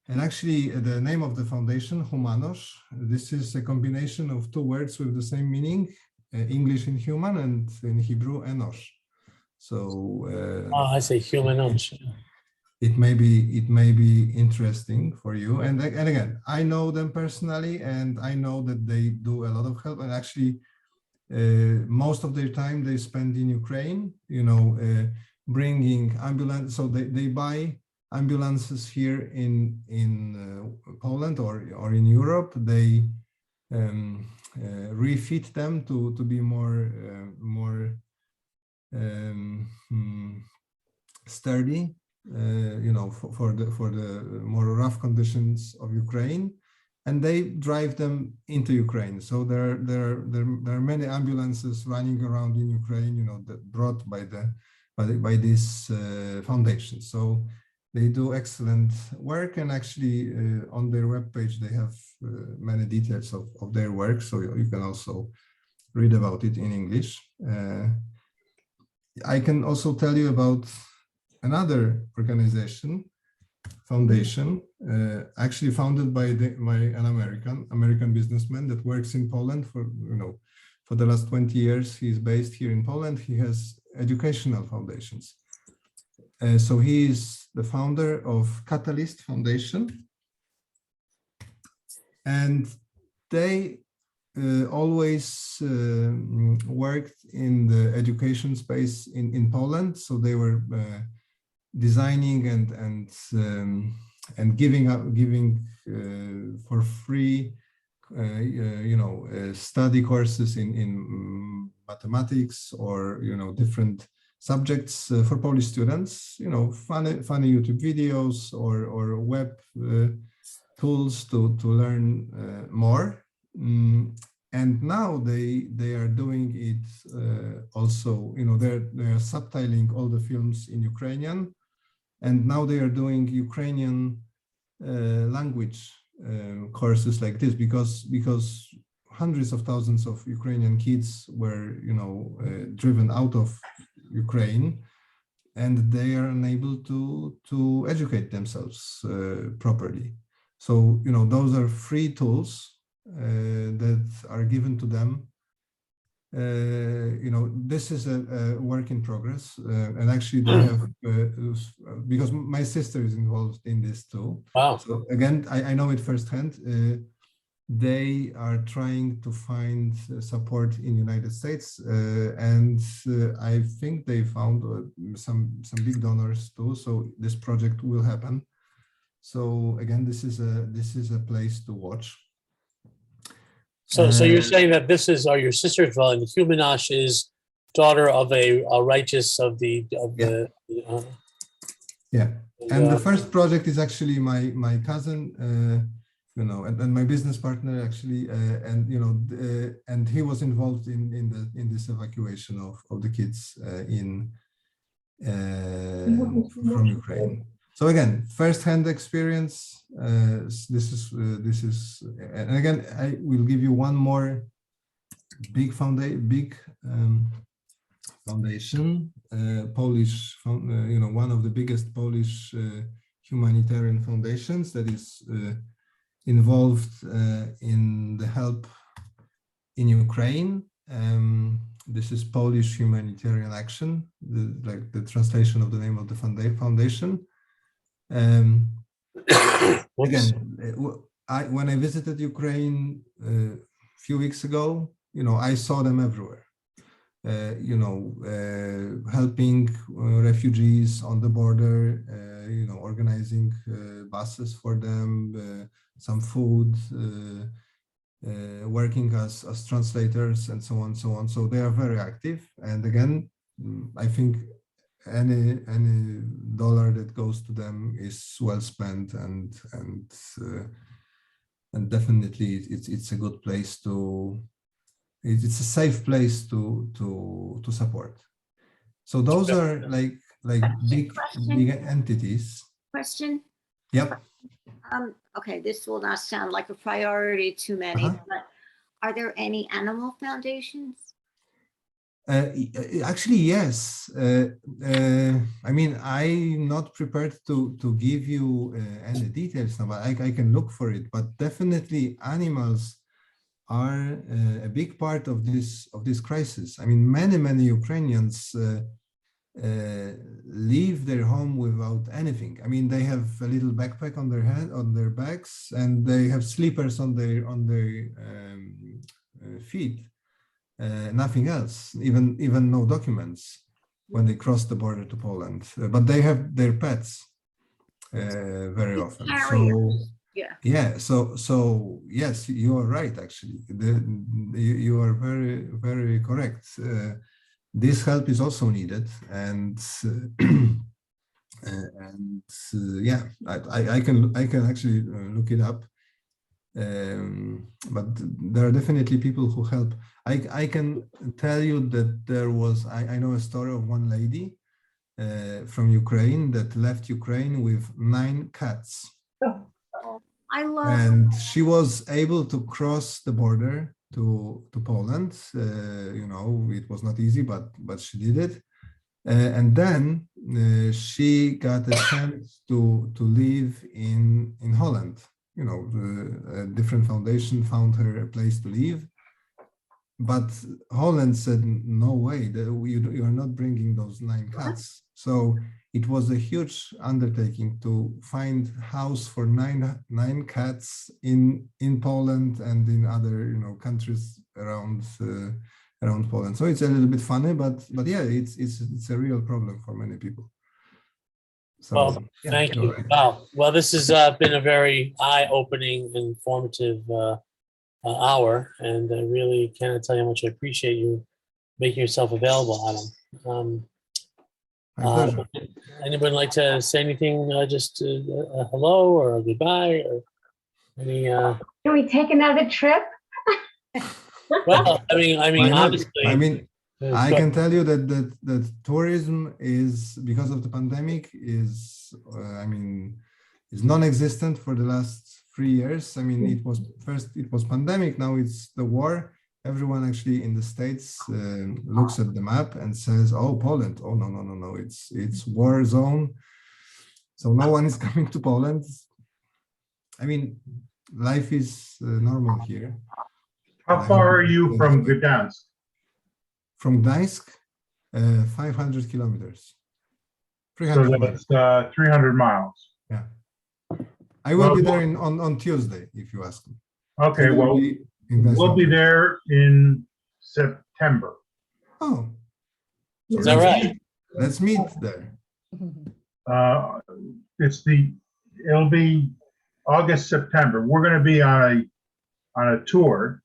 And actually, the name of the foundation, Humanos, this is a combination of two words with the same meaning, English in human and in Hebrew, Enosh. So I say Humanos. It may be interesting for you. And again, I know them personally, and I know that they do a lot of help. And actually, most of their time they spend in Ukraine, bringing ambulance. So they buy ambulances here in Poland or in Europe. They refit them to be more sturdy, for the more rough conditions of Ukraine, and they drive them into Ukraine. So there are many ambulances running around in Ukraine, that brought by this foundation. So they do excellent work, and actually on their webpage they have many details of their work, so you can also read about it in English. I can also tell you about another organization, foundation, actually founded by an American businessman that works in Poland for the last 20 years. He's based here in Poland. He has educational foundations. So he is the founder of Catalyst Foundation, and they always worked in the education space in Poland. So they were designing and giving for free, study courses in mathematics or different subjects for Polish students. Funny YouTube videos or web tools to learn more. And now they are doing it also. They're subtitling all the films in Ukrainian, and now they are doing Ukrainian language courses like this because hundreds of thousands of Ukrainian kids were driven out of Ukraine, and they are unable to educate themselves properly. So those are free tools that are given to them. This is a work in progress, and actually they have because my sister is involved in this too. Wow. So again, I know it firsthand. They are trying to find support in United States, and I think they found some big donors too. So this project will happen. So again, this is a place to watch. So you're saying that this is, or your sister's well, and Humanash is daughter of a righteous of the yeah. And the first project is actually my cousin, and my business partner actually, and he was involved in this evacuation of the kids from Ukraine. So again, first-hand experience. This is, and again, I will give you one more big foundation, Polish, one of the biggest Polish humanitarian foundations that is involved in the help in Ukraine. This is Polish Humanitarian Action, like the translation of the name of the foundation. Again, when I visited Ukraine a few weeks ago, I saw them everywhere. Helping refugees on the border, organizing buses for them, some food, working as translators, and so on, so on. So they are very active. And again, I think any dollar that goes to them is well spent, and definitely it's a good place it's a safe place to support. So those are like big entities. Question? Yep. Okay, this will not sound like a priority to many, but are there any animal foundations? Actually, yes. I mean, I'm not prepared to give you any details now, but I can look for it. But definitely, animals are a big part of this crisis. I mean, many Ukrainians leave their home without anything. I mean, they have a little backpack on their head, on their backs, and they have slippers on their feet. Nothing else, even no documents when they cross the border to Poland. But they have their pets very often. So yes, you are right. Actually, you are very, very correct. This help is also needed, and yeah, I can actually look it up. But there are definitely people who help. I can tell you that there was, I know a story of one lady from Ukraine that left Ukraine with 9 cats. I love. And she was able to cross the border to Poland. It was not easy, but she did it. And then she got a chance to live in Holland. A different foundation found her a place to live, but Holland said, no way, that you are not bringing those 9 cats. So it was a huge undertaking to find house for nine cats in Poland and in other countries around Poland. So it's a little bit funny, but yeah, it's a real problem for many people. So Well, yeah, thank you're you. right. Wow. Well, this has been a very eye-opening, informative hour, and I really cannot tell you how much I appreciate you making yourself available, Adam. My pleasure. Anyone like to say anything? Just a hello or a goodbye or any? Can we take another trip? Well, I Why mean, not? honestly, I mean, I go can ahead. tell you that tourism is, because of the pandemic, is is non-existent for the last 3 years. I mean, it was pandemic, now it's the war. Everyone actually in the States looks at the map and says, "Oh, Poland! Oh no! It's war zone." So no one is coming to Poland. I mean, life is normal here. How And I far hope are you it from stays. Gdansk? From Gdańsk, 500 kilometers. So 300 miles. that's 300 miles. Yeah. I will be there on Tuesday, if you ask me. Okay, I will well, be in we'll be Gdańsk. there in September. Oh, so Is that right? let's meet there. Uh, It'll be August, September. We're going to be on a tour.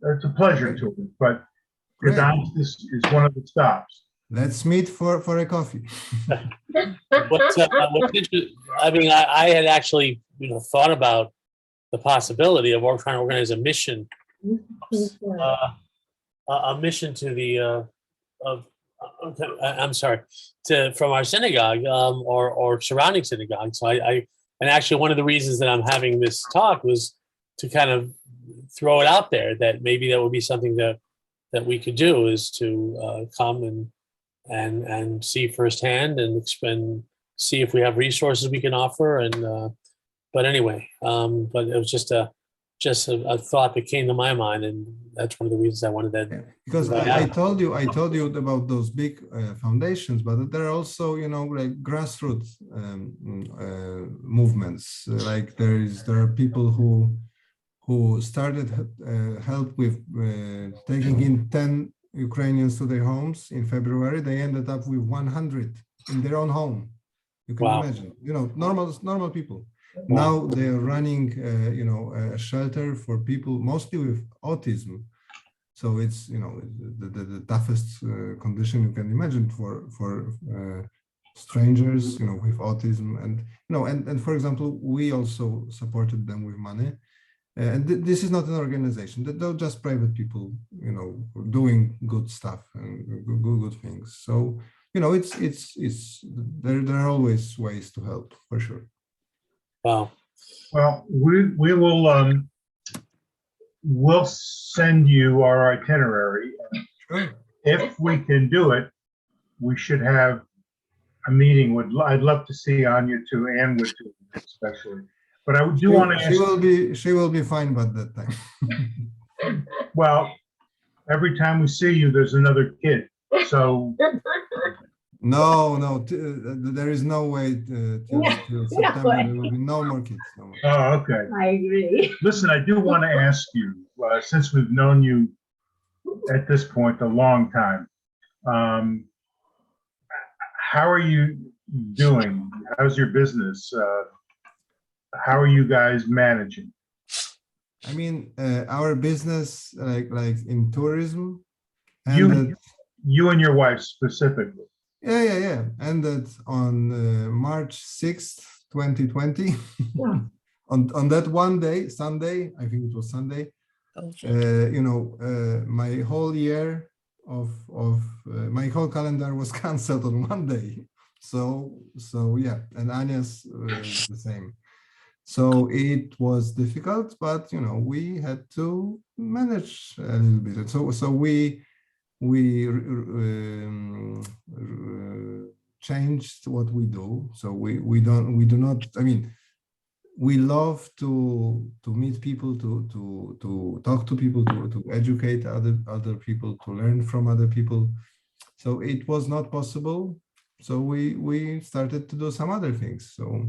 It's a pleasure Okay. tour, but Great. Gdansk is one of the stops. Let's meet for a coffee. What's I mean, I had actually, thought about the possibility of trying to organize a mission, a mission to the I'm sorry, from our synagogue or surrounding synagogue. So and actually one of the reasons that I'm having this talk was to kind of throw it out there that maybe that would be something that we could do, is to come and see firsthand and see if we have resources we can offer. And but anyway, but it was just a thought that came to my mind, and that's one of the reasons I wanted that. Yeah, because I told you about those big foundations, but there are also like grassroots movements. Like there are people who started help with taking in 10 Ukrainians to their homes in February. They ended up with 100 in their own home. You can imagine, normal people. Now they are running, a shelter for people mostly with autism. So it's, the toughest condition you can imagine for strangers, with autism, and for example, we also supported them with money. And this is not an organization; they're just private people, doing good stuff and good things. So, it's there are always ways to help, for sure. Wow. Well, we will we'll send you our itinerary. Sure. If we can do it, we should have a meeting. I'd love to see Anya too, and would too, especially. But I do want to ask. She will be fine by that time. Well, every time we see you, there's another kid. So No, there is no way till September. There will be no more kids. No more. Oh, okay. I agree. Listen, I do want to ask you, since we've known you at this point a long time, how are you doing? How's your business? How are you guys managing? I mean, our business, like in tourism, You and your wife specifically. Yeah. Ended on March 6th, 2020. on that one day, Sunday, I think it was Sunday. My whole year of my whole calendar was canceled on one day. So yeah, and Anya's the same. So it was difficult, but we had to manage a little bit. And so we changed what we do. So we do not. I mean, we love to meet people, to talk to people, to educate other people, to learn from other people. So it was not possible so we started to do some other things. So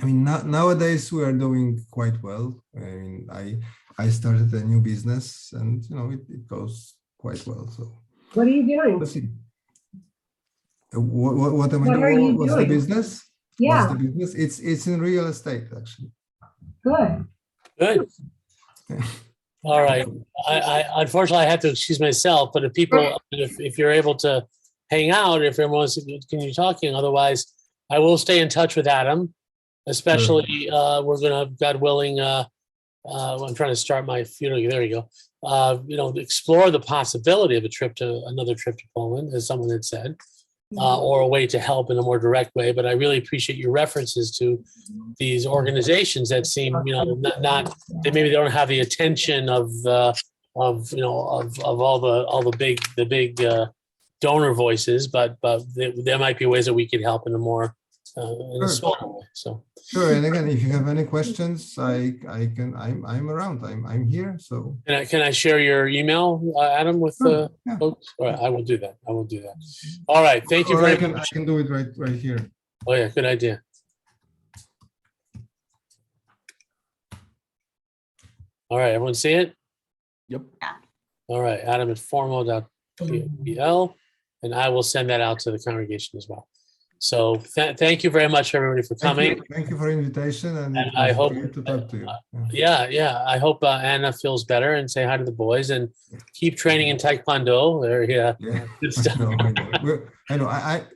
I mean, nowadays we are doing quite well. I mean, I started a new business, and it goes quite well. So What are you doing? let's see. What am I What are doing? you What's the doing? business? Yeah. What's the business? It's in real estate, actually. Good. Good. All right. I unfortunately I have to excuse myself, but if you're able to hang out, if everyone wants to continue talking, otherwise I will stay in touch with Adam. Especially, we're gonna, God willing, I'm trying to start my funeral. There you go. Explore the possibility of another trip to Poland, as someone had said, or a way to help in a more direct way. But I really appreciate your references to these organizations that seem, not they maybe they don't have the attention of all the big donor voices, but there might be ways that we could help in a more in a smaller way. So sure. And again, if you have any questions, I'm around. I'm here. So can I share your email, Adam, with the folks? All right, I will do that. All right, thank you very much. I can do it right here. Oh yeah, good idea. All right, everyone see it? Yep. All right, Adam at formo.pl, and I will send that out to the congregation as well. So thank you very much, everybody, for coming. Thank you for the invitation, and I hope to talk to you. Yeah. I hope Anna feels better, and say hi to the boys, and keep training in Taekwondo. Good stuff. I know.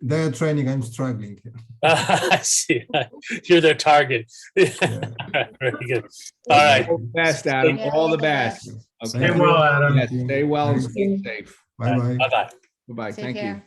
They're training. I'm struggling. I see. You're their target. Very good. All right. All the best, Adam. All the best. Stay well, Adam. Yes, stay well and stay safe. Bye bye. Bye bye. Bye-bye. Take Thank you. care.